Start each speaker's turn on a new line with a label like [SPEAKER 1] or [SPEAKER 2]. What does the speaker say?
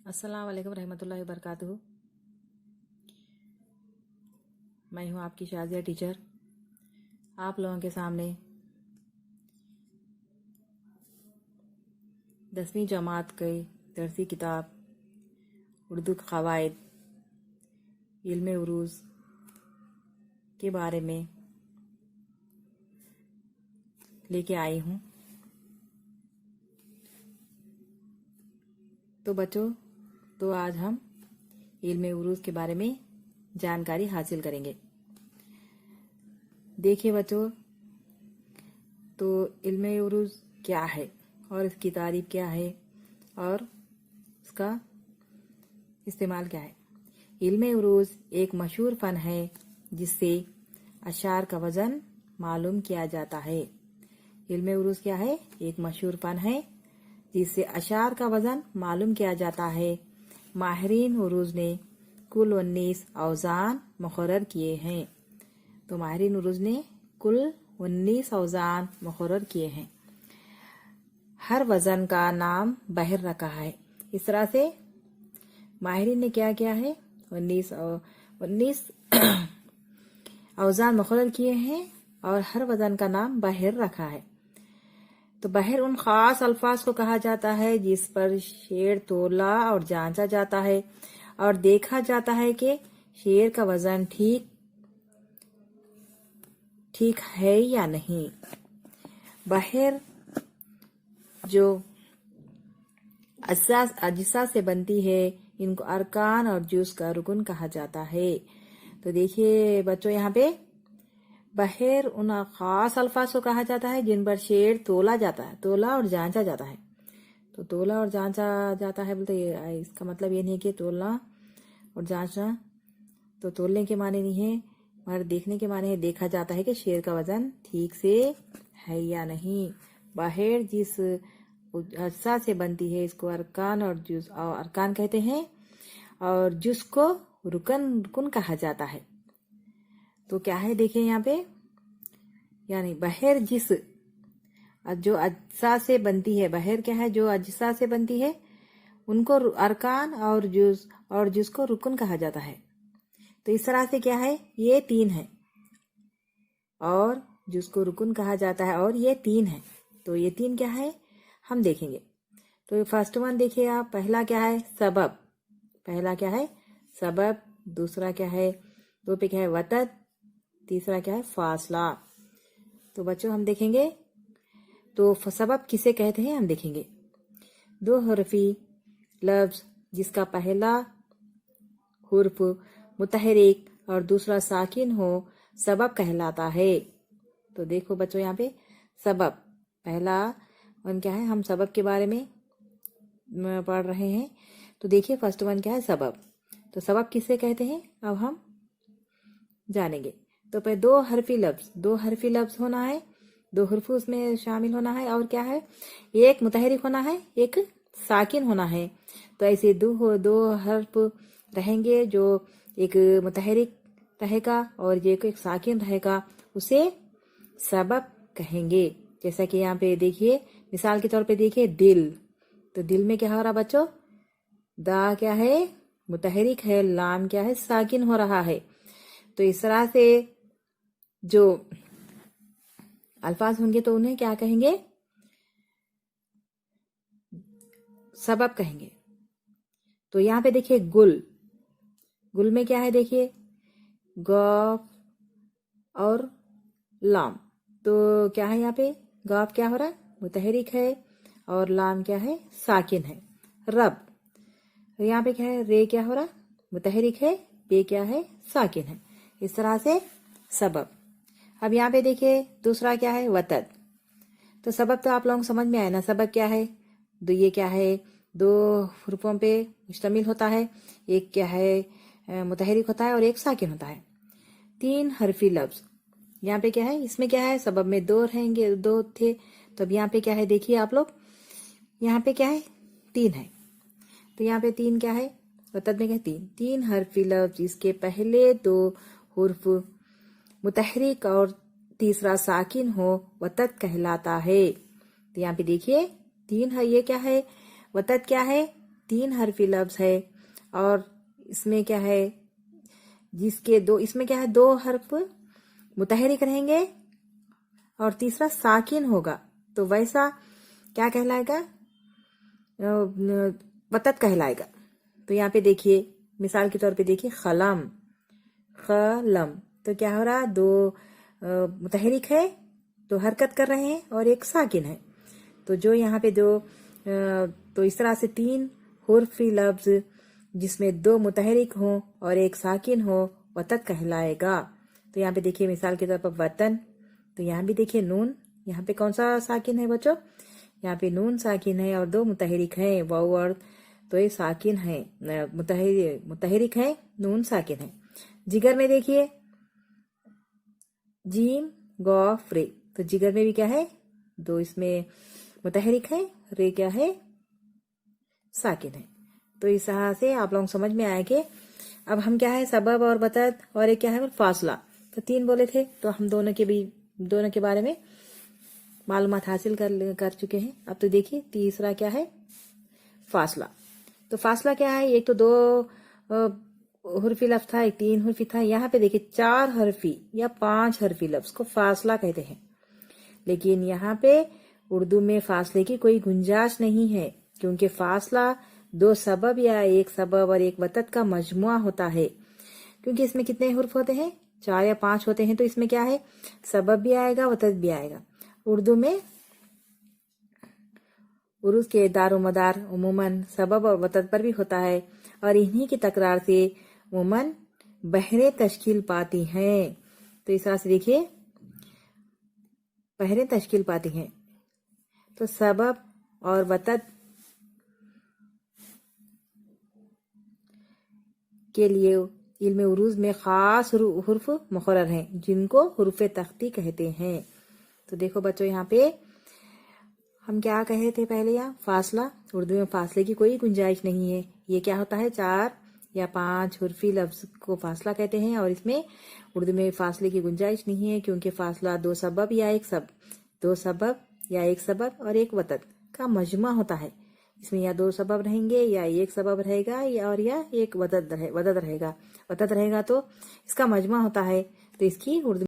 [SPEAKER 1] अस्सलाम वालेकुम रहमतुल्लाहि वबरकातुहू। मैं हूँ आपकी शाज़िया टीचर। आप लोगों के सामने 10वीं जमात की दरसी किताब उर्दू क़वाइद इल्म उरूज़ के बारे में लेके आई हूँ। तो बच्चों, तो आज हम इल्म उरूज़ के बारे में जानकारी हासिल करेंगे। देखिए बच्चों, तो इल्म उरूज़ क्या है और इसकी तारीफ क्या है और उसका इस्तेमाल क्या है। इल्म उरूज़ एक मशहूर फ़न है जिससे अशार का वज़न मालूम किया जाता है। इल्म उरूज़ क्या है? एक मशहूर फ़न है जिससे अशार का वज़न मालूम किया जाता है। माहिरीन उरूज़ ने कुल 19 औज़ान मुक़र्रर किए हैं। तो माहिरीन उरूज़ ने कुल 19 औज़ान मुक़र्रर किए हैं। हर वज़न का नाम बहर रखा है। इस तरह से माहिरीन ने क्या किया है? 19 औज़ान मुक़र्रर किए हैं और हर वज़न का नाम बहर रखा है। तो बहर उन ख़ास अल्फाज को कहा जाता है जिस पर शेर तोला और जांचा जाता है और देखा जाता है कि शेर का वज़न ठीक है या नहीं। बहर जो अज्जा से बनती है, इनको अरकान और जुज़ का रुकन कहा जाता है। तो देखिए बच्चों, यहाँ पे बहर उन खास अल्फाज को कहा जाता है जिन पर शेर तोला जाता है, तोला और जांचा जाता है। तो तोला और जांचा जाता है बोलते इसका मतलब ये नहीं है कि तोलना और जांचना तो तोलने के माने नहीं है, मगर देखने के माने है। देखा जाता है कि शेर का वजन ठीक से है या नहीं। बहर जिस अज्जा से बनती है इसको अरकान और जुज़ और अरकान कहते हैं और जुज़ को रुकन कहा जाता है। तो क्या है देखिए यहाँ पे, यानी बहर जिस जो अज्जा से बनती है, बहर क्या है? जो अज्जा से बनती है उनको अरकान और जुज़ को रुकन कहा जाता है। तो इस तरह से क्या है, ये 3 है और जुज़ को रुकन कहा जाता है और ये 3 है। तो ये 3 क्या है हम देखेंगे। तो फर्स्ट वन देखिए आप, पहला क्या है? सबब। पहला क्या है? सबब। दूसरा क्या है? 2 पे क्या है? वतद। तीसरा क्या है? फासला। तो बच्चों हम देखेंगे तो सबब किसे कहते हैं हम देखेंगे। 2 हरफी लफ्ज जिसका पहला हुर्फ मुतहरिक और दूसरा साकिन हो सबब कहलाता है। तो देखो बच्चों, यहाँ पे सबब पहला वन क्या है, हम सबब के बारे में पढ़ रहे हैं। तो देखिए फर्स्ट वन क्या है? सबब। तो सबब किसे कहते हैं अब हम जानेंगे। तो पहले 2 हरफी लफ्ज होना है, 2 हुर्फ उसमें शामिल होना है और क्या है, एक मुतहरिक होना है, एक साकिन होना है। तो ऐसे 2 हर्फ रहेंगे, जो एक मुतहरिक रहेगा और एक साकिन रहेगा, उसे सबब कहेंगे। जैसा कि यहाँ पे देखिए, मिसाल के तौर पे देखिए दिल। तो दिल में क्या हो रहा बच्चों? दा क्या है? मुतहरिक है, लाम क्या है? साकिन हो रहा है। तो इस तरह से जो अल्फाज होंगे तो उन्हें क्या कहेंगे? सबब कहेंगे। तो यहाँ पे देखिए गुल में क्या है? देखिए गौफ और लाम। तो क्या है यहाँ पे? गौफ क्या हो रहा है? मुतहरिक है और लाम क्या है? साकिन है। रब, तो यहाँ पे क्या है? रे क्या हो रहा? मुतहरिक है, बे क्या है? साकिन है। इस तरह से सबब। अब यहाँ पे देखिए दूसरा क्या है? वतद। तो सबब तो आप लोगों को समझ में आया ना, सबब क्या है? तो ये क्या है? 2 हुर्फों पे मुश्तमिल होता है, एक क्या है मुतहरिक होता है और एक साकिन होता है। 3 हरफी लफ्ज यहाँ पे क्या है? इसमें क्या है? सबब में 2 रहेंगे, 2 थे। तो अब यहाँ पे क्या है देखिए आप लोग, यहाँ पे क्या है? 3 है। तो यहाँ पे 3 क्या है? वतद में क्या है? 3 हरफी लफ्ज इसके पहले 2 हुर्फ मुतहरिक और तीसरा साकिन हो वतद कहलाता है। तो यहाँ पे देखिए 3 है, ये क्या है? वतद क्या है? 3 हरफी लफ्ज है और इसमें क्या है, इसमें क्या है 2 हर्फ मुतहरिक रहेंगे और तीसरा साकिन होगा, तो वैसा क्या कहलाएगा, वतत कहलाएगा। तो यहाँ पे देखिए, मिसाल के तौर पे देखिए, खलम, खलम, तो क्या हो रहा, 2 मुतहरिक है, 2 हरकत कर रहे हैं और एक साकिन है। तो जो यहाँ पे तो इस तरह से 3 हुर्फी लफ्ज जिसमें 2 मुतहरिक हो और एक साकिन हो, वतत कहलाएगा। तो यहाँ पे देखिए मिसाल के तौर पर वतन, तो यहाँ भी देखिए नून, यहाँ पे कौन सा साकिन है बच्चों, यहाँ पे नून साकिन है और 2 मुतहरिक है, वाव और, तो ये साकिन है, मुतहरिक है, नून साकिन है। जिगर में देखिए जीम गौफ रे, तो जिगर में भी क्या है, 2 इसमें मुतहरिक है, रे क्या है, साकिन है। तो इस तरह से आप लोग समझ में आए कि अब हम क्या है, सबब और वतत और एक क्या है फासला, तो 3 बोले थे, तो हम दोनों के बारे में मालूमात हासिल कर चुके हैं। अब तो देखिए तीसरा क्या है, फासला। तो फासला क्या है, एक तो 2 हुर्फी लफ्ज था, एक 3 हुर्फी था, यहाँ पे देखिए 4 हरफी या 5 हरफी लफ्ज को फासला कहते हैं। लेकिन यहाँ पे उर्दू में फासले की कोई गुंजाइश नहीं है, क्योंकि फासला 2 सबब या एक सबब और एक वतत का मजमुआ होता है। क्योंकि इसमें कितने हुर्फ होते हैं, 4 या 5 होते हैं, तो इसमें क्या है, सबब भी आएगा, वतत भी आएगा। उर्दू में उरूज के दारोमदार उमूमन सबब और वतत पर भी होता है, और इन्हीं की तकरार से उमूमन बहरें तश्कील पाती हैं। तो इस तरह से देखिए बहरें तश्कील पाती हैं। तो सबब और वतत के लिए इल्म उरूज में खास हुर्फ मुकर्रर हैं, जिनको हुर्फ तख्ती कहते हैं। तो देखो बच्चों, यहाँ पे हम क्या कहे थे पहले, यहाँ फासला, उर्दू में फासले की कोई गुंजाइश नहीं है। ये क्या होता है, 4 या 5 हुर्फी लफ्ज को फासला कहते हैं, और इसमें उर्दू में फासले की गुंजाइश नहीं है, क्योंकि फासला 2 सबब या एक सबब और एक वतत का मजमा होता है। इसमें या 2 सबब रहेंगे या एक सबब रहेगा या एक वतत रहेगा। वतत रहेगा तो इसका मजमा होता है। तो इसकी उर्दू